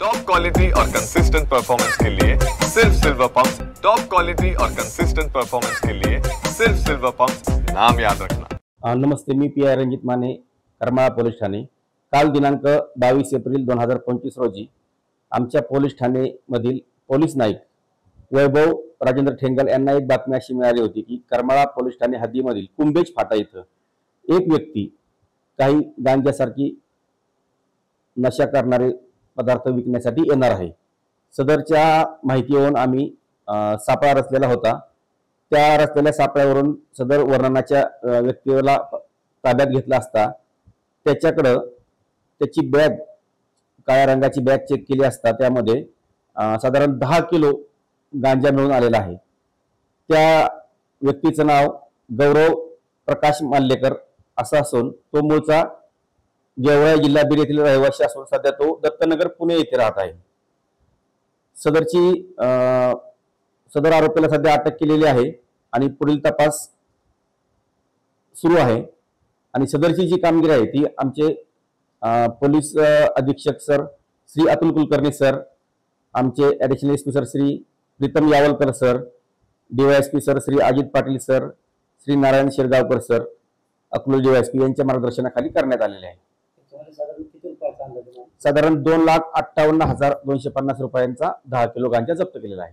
Top quality और consistent performance के लिए सिर्फ सिल्वर पंप्स। टॉप क्वालिटी और कंसिस्टेंट परफॉर्मेंस के लिए सिर्फ सिल्वर पंप्स, नाम याद रखना। नमस्ते, मी P I Ranjit Mane, Karmala police ठाणे। काल दिनांक 22 एप्रिल 2025 रोजी आमच्या पोलीस ठाणे मधील पोलीस नाईक वैभव राजेंद्र ठेंगल यांना एक बातमी अशी मिळाली होती की करमाळा पोलीस ठाणे हद्दीमधील कुंभेज फाटा इथं एक व्यक्ती काही गांजासारखी नशा करणारे पदार्थ विकण्यासाठी येणार आहे। सदरच्या माहितीवरून आम्ही सापळा रचलेला होता। त्या रचलेल्या सापळ्यावरून सदर वर्णनाच्या व्यक्तीला ताब्यात घेतला असता त्याच्याकडे त्याची बॅग, काळ्या रंगाची बॅग चेक केली असता त्यामध्ये साधारण 10 किलो गांजा मिळून आलेला आहे। त्या व्यक्तीचं नाव गौरव प्रकाश माल्लेकर असं असून तो मूळचा गेवराई जिल्हा बीड येथील रहिवासी असून सध्या तो दत्तनगर पुणे येथे राहत आहे। सदर आरोपीला सध्या अटक केलेली आहे आणि पुढील तपास सुरू आहे। आणि सदरची जी कामगिरी आहे ती आमचे पोलीस अधीक्षक सर श्री अतुल कुलकर्णी सर, आमचे additional SP sir Shri Pritam Yawalkar sir, DySP sir Shri Ajit Patil sir, Shri Narayan Shirgaonkar sir, Akluj DySP यांच्या मार्गदर्शनाखाली करण्यात आलेले आहे। साधारण 2,58,250 रुपयांचा 10 किलो गांजा जप्त केलेला आहे।